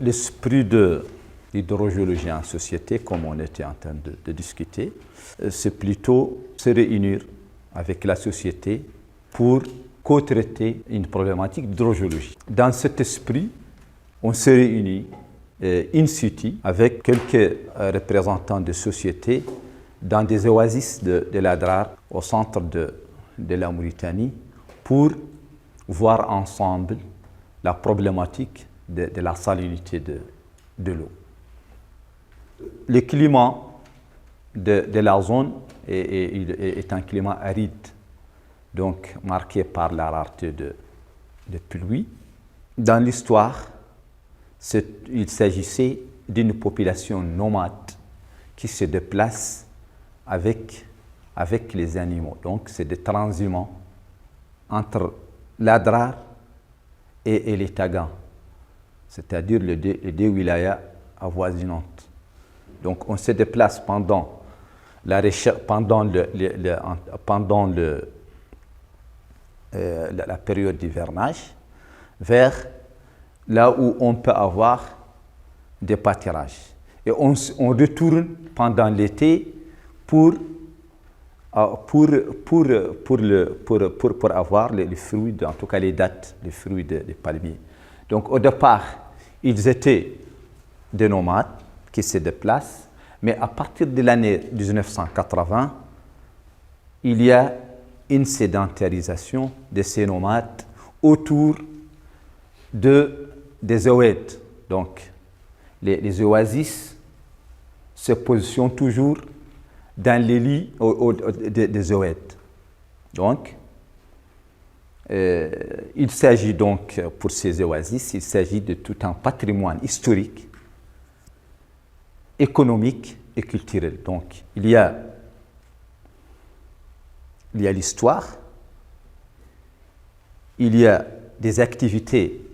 L'esprit de l'hydrogéologie en société, comme on était en train de discuter, c'est plutôt se réunir avec la société pour co-traiter une problématique d'hydrogéologie. Dans cet esprit, on se réunit in situ avec quelques représentants de sociétés dans des oasis de l'Adrar au centre de la Mauritanie pour voir ensemble la problématique de la salinité de l'eau. Le climat de la zone est un climat aride, donc marqué par la rareté de pluie. Dans l'histoire, il s'agissait d'une population nomade qui se déplace avec les animaux. Donc c'est des transhumants entre l'Adrar et les Tagans, c'est-à-dire les deux wilayas avoisinantes. Donc on se déplace pendant la période d'hivernage vers là où on peut avoir des pâturages. Et on retourne pendant l'été pour avoir les fruits, en tout cas les dattes, les fruits des palmiers. Donc au départ, ils étaient des nomades qui se déplacent, mais à partir de l'année 1980, il y a une sédentarisation de ces nomades autour des oasis. Donc les oasis se positionnent toujours dans les lits des oasis. Donc, il s'agit donc, pour ces oasis, il s'agit de tout un patrimoine historique, économique et culturel. Donc, il y a l'histoire, il y a des activités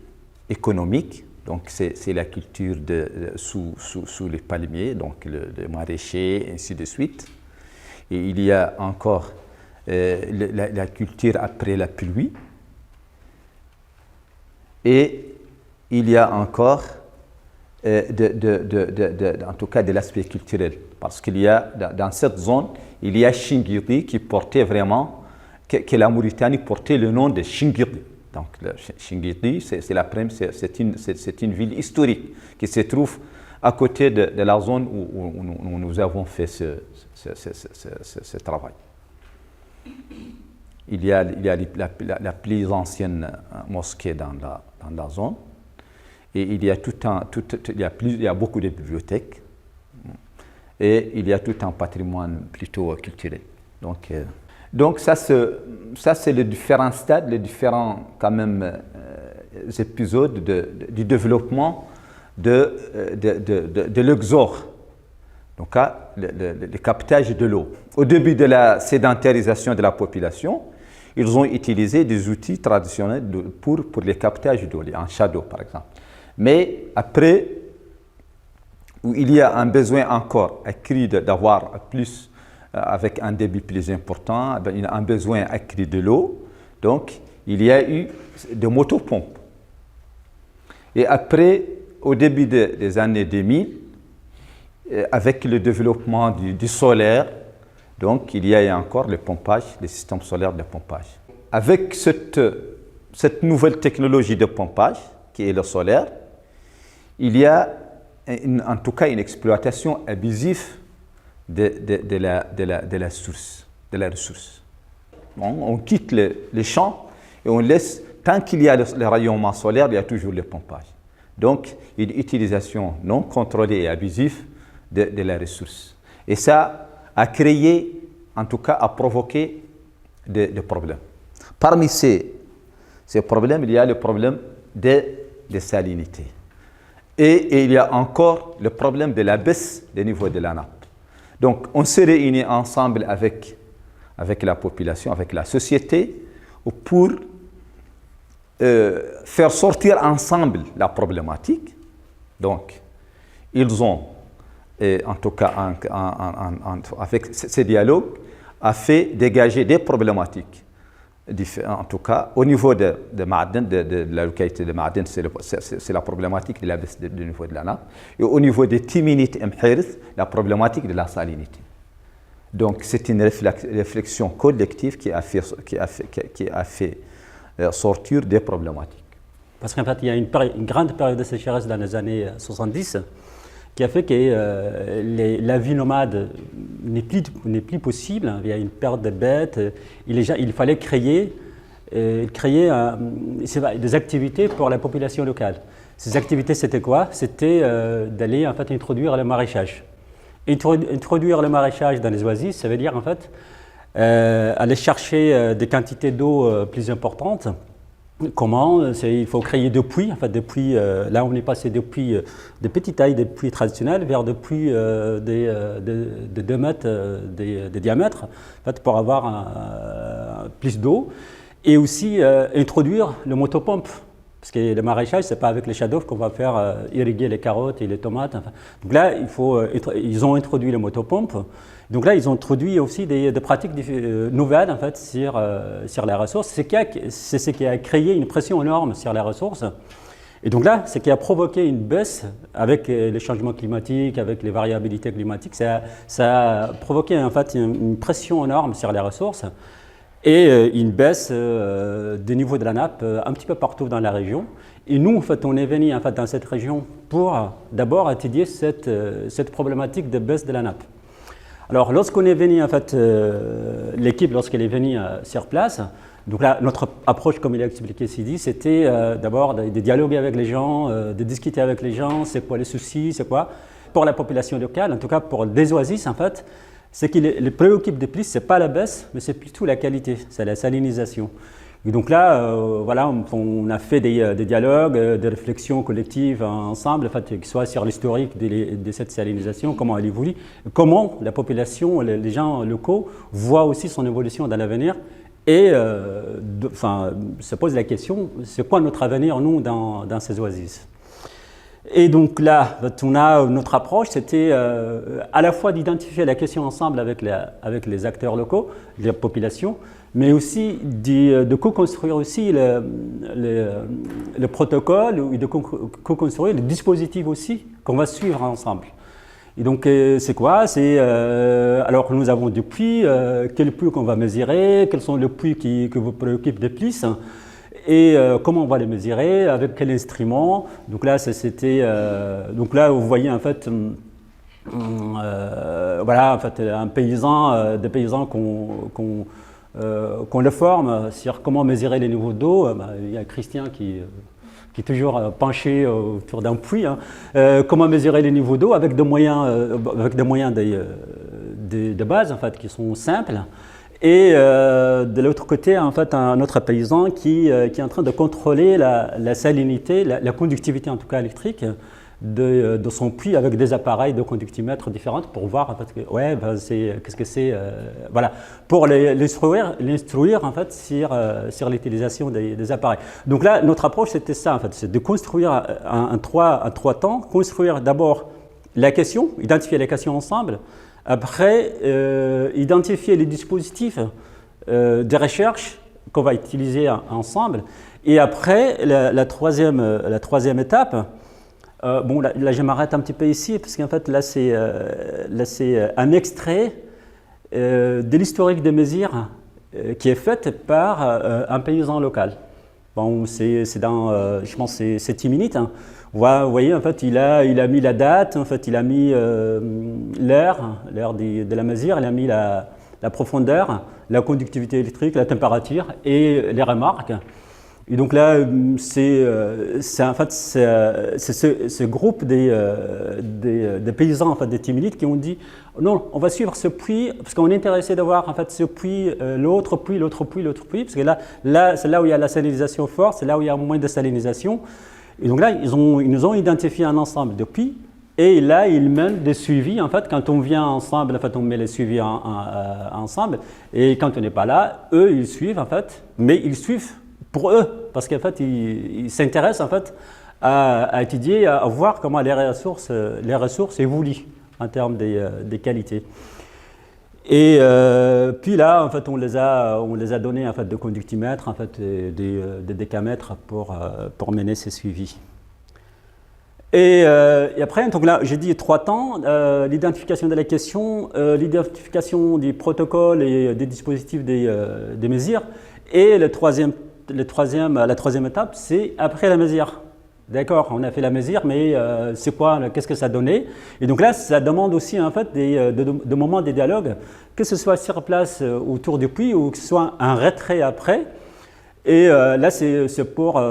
économiques, donc c'est la culture sous les palmiers, donc le maraîcher, ainsi de suite. Et il y a encore la culture après la pluie. Et il y a encore, en tout cas, de l'aspect culturel. Parce qu'il y a, dans cette zone, il y a Chinguitti qui portait vraiment, que la Mauritanie portait le nom de Chinguitti. Donc, Chinguitti, c'est une ville historique qui se trouve à côté de la zone où nous avons fait ce travail. Il y a la plus ancienne mosquée dans la zone et il y a beaucoup de bibliothèques et il y a tout un patrimoine plutôt culturel. Donc ça c'est les différents stades, les différents quand même épisodes du développement de l'exore. Donc le captage de l'eau. Au début de la sédentarisation de la population, ils ont utilisé des outils traditionnels pour le captage d'eau, en shadow par exemple. Mais après, où il y a un besoin encore accru d'avoir plus, avec un débit plus important, il y a un besoin accru de l'eau, donc il y a eu des motopompes. Et après, au début des années 2000, avec le développement du solaire, donc il y a encore le pompage, le système solaire de pompage. Avec cette nouvelle technologie de pompage, qui est le solaire, il y a en tout cas une exploitation abusive de la ressource. Bon, on quitte les champs et on laisse, tant qu'il y a le rayonnement solaire, il y a toujours le pompage. Donc, une utilisation non contrôlée et abusive de la ressource. Et ça a créé, en tout cas, a provoqué des problèmes. Parmi ces problèmes, il y a le problème de salinité. Et il y a encore le problème de la baisse des niveaux de la nappe. Donc, on se réunit ensemble avec la population, avec la société, pour faire sortir ensemble la problématique. Donc, ils ont, en tout cas, avec ces dialogues, a fait dégager des problématiques En tout cas, au niveau de la localité de Ma'aden, c'est la problématique de la baisse du niveau de la nappe. Et au niveau de Timinit et Mhirith, la problématique de la salinité. Donc, c'est une réflexion collective qui a fait sortir des problématiques. Parce qu'en fait, il y a une grande période de sécheresse dans les années 70 qui a fait que la vie nomade n'est plus possible. Il y a une perte de bêtes. Il fallait créer des activités pour la population locale. Ces activités, c'était quoi? C'était d'aller en fait introduire le maraîchage. Introduire le maraîchage dans les oasis, ça veut dire en fait aller chercher des quantités d'eau plus importantes. Comment? Il faut créer des puits. En fait, des puits, là, on est passé des puits de petite taille, des puits traditionnels, vers des puits de 2 mètres de diamètre, en fait, pour avoir plus d'eau. Et aussi introduire le motopompe. Parce que le maraîchage, ce n'est pas avec les shadows qu'on va faire irriguer les carottes et les tomates. Enfin. Donc là, ils ont introduit le motopompe. Donc là, ils ont introduit aussi des pratiques nouvelles en fait, sur les ressources. C'est ce qui a créé une pression énorme sur les ressources. Et donc là, ce qui a provoqué une baisse avec les changements climatiques, avec les variabilités climatiques, ça a provoqué en fait une pression énorme sur les ressources et une baisse des niveaux de la nappe un petit peu partout dans la région. Et nous, en fait, on est venu en fait, dans cette région pour d'abord étudier cette problématique de baisse de la nappe. Alors, lorsqu'on est venu, en fait, l'équipe, lorsqu'elle est venue sur place, donc là, notre approche, comme il a expliqué Sidi, c'était d'abord de dialoguer avec les gens, de discuter avec les gens, c'est quoi les soucis, c'est quoi. Pour la population locale, en tout cas pour des oasis, en fait, ce qui les préoccupe de plus, ce n'est pas la baisse, mais c'est plutôt la qualité, c'est la salinisation. Et donc là, voilà, on a fait des dialogues, des réflexions collectives ensemble, en fait, que ce soit sur l'historique de cette salinisation, comment elle évolue, comment la population, les gens locaux voient aussi son évolution dans l'avenir et se pose la question, c'est quoi notre avenir, nous, dans ces oasis? Et donc là, notre approche, c'était à la fois d'identifier la question ensemble avec les acteurs locaux, la population, mais aussi de co-construire aussi le protocole et de co-construire le dispositif aussi qu'on va suivre ensemble. Et donc, c'est quoi? Alors, nous avons des puits, quels puits qu'on va mesurer, quels sont les puits qui vous préoccupent le plus, et comment on va les mesurer, avec quel instrument. Donc là, donc là, vous voyez en fait, voilà, en fait, des paysans qu'on le forme sur comment mesurer les niveaux d'eau. Il y a Christian qui est toujours penché autour d'un puits. Hein. Comment mesurer les niveaux d'eau avec des moyens, de base en fait, qui sont simples. Et de l'autre côté, en fait, un autre paysan qui est en train de contrôler la salinité, la conductivité en tout cas électrique de son puits avec des appareils de conductimètres différents pour voir en fait, qu'est-ce que c'est, voilà, pour l'instruire en fait sur l'utilisation des appareils. Donc là, notre approche c'était ça en fait, c'est de construire en trois temps, construire d'abord la question, identifier la question ensemble. Après, identifier les dispositifs de recherche qu'on va utiliser ensemble. Et après, la troisième étape, là je m'arrête un petit peu ici, parce qu'en fait, là c'est un extrait de l'historique des mesures qui est faite par un paysan local. Bon, c'est dans, je pense, c'est 10 minutes. Hein. Vous voyez, en fait, il a mis la date, en fait, il a mis l'heure de la mesure, il a mis la profondeur, la conductivité électrique, la température et les remarques. Et donc là, c'est en fait, ce groupe des paysans en fait, des Timinides qui ont dit non, on va suivre ce puits parce qu'on est intéressé de voir en fait, ce puits, l'autre puits, parce que là c'est là où il y a la salinisation forte, c'est là où il y a moins de salinisation. Et donc là, ils nous ont identifié un ensemble de puits et là, ils mènent des suivis. En fait, quand on vient ensemble, en fait, on met les suivis ensemble et quand on n'est pas là, eux, ils suivent en fait, mais ils suivent pour eux parce qu'en fait, ils s'intéressent en fait à étudier, à voir comment les ressources évoluent en termes des qualités. Et puis là, en fait, on les a donné en fait, des conductimètres, en fait, des décamètres pour mener ces suivis. Et après, donc là, j'ai dit 3 temps, l'identification de la question, l'identification du protocole et des dispositifs des mesures, et la troisième étape, c'est après la mesure. D'accord, on a fait la mesure, mais c'est quoi, qu'est-ce que ça donnait? Et donc là, ça demande aussi en fait des moments de dialogue, que ce soit sur place autour du puits ou que ce soit un retrait après. Et là, c'est pour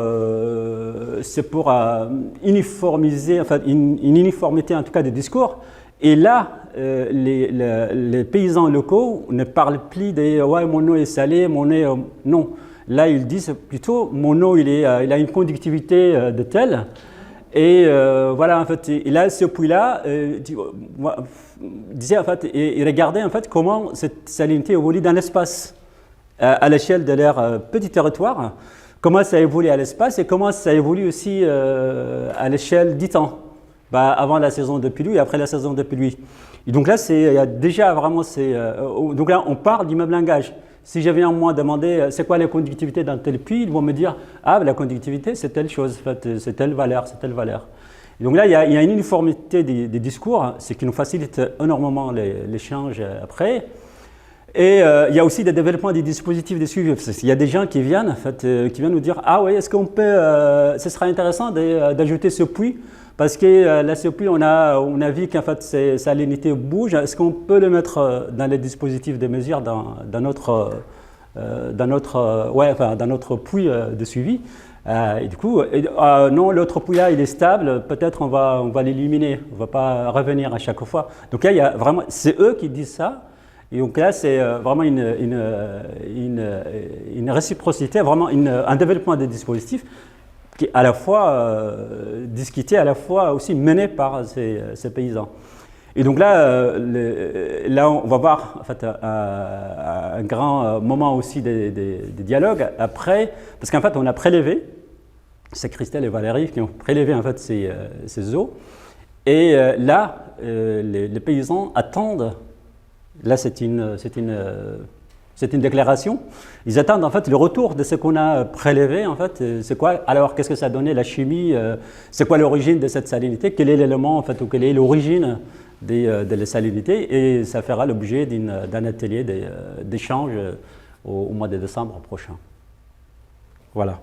uniformiser, enfin une uniformité en tout cas de discours. Et là, les paysans locaux ne parlent plus des ouais, mon eau est salée, mon eau non. Là, ils disent plutôt mon eau, il a une conductivité de telle. Et voilà, en fait, et là, ce puits-là disait en fait, et regardait en fait comment cette salinité évolue dans l'espace à l'échelle de leur petit territoire, comment ça évolue à l'espace et comment ça évolue aussi à l'échelle du temps, avant la saison de pluie et après la saison de pluie. Et donc là, il y a déjà vraiment donc là, on parle du même langage. Si je viens moi demander c'est quoi la conductivité dans tel puits, ils vont me dire ah la conductivité c'est telle chose, c'est telle valeur, c'est telle valeur. Et donc là il y a une uniformité des discours, ce qui nous facilite énormément l'échange après. Et il y a aussi des développements des dispositifs de suivi. Il y a des gens qui viennent, en fait, qui viennent nous dire ah oui, est-ce qu'on peut, ce sera intéressant d'ajouter ce puits parce que là ce puits on a vu qu'en fait sa salinité bouge. Est-ce qu'on peut le mettre dans les dispositifs de mesure dans notre puits de suivi? Et du coup, non, l'autre puits là il est stable. Peut-être on va l'éliminer. On va pas revenir à chaque fois. Donc là il y a vraiment, c'est eux qui disent ça. Et donc là, c'est vraiment une réciprocité, vraiment un développement des dispositifs qui est à la fois discuté, à la fois aussi mené par ces paysans. Et donc là, on va voir en fait, un grand moment aussi des dialogues après, parce qu'en fait, on a prélevé, c'est Christelle et Valérie qui ont prélevé en fait ces eaux, et là, les paysans attendent. Là, c'est une déclaration. Ils attendent en fait le retour de ce qu'on a prélevé. En fait, c'est quoi? Alors, qu'est-ce que ça donnait la chimie? C'est quoi l'origine de cette salinité? Quel est l'élément en fait, ou quelle est l'origine de la salinité? Et ça fera l'objet d'un atelier d'échange au mois de décembre prochain. Voilà.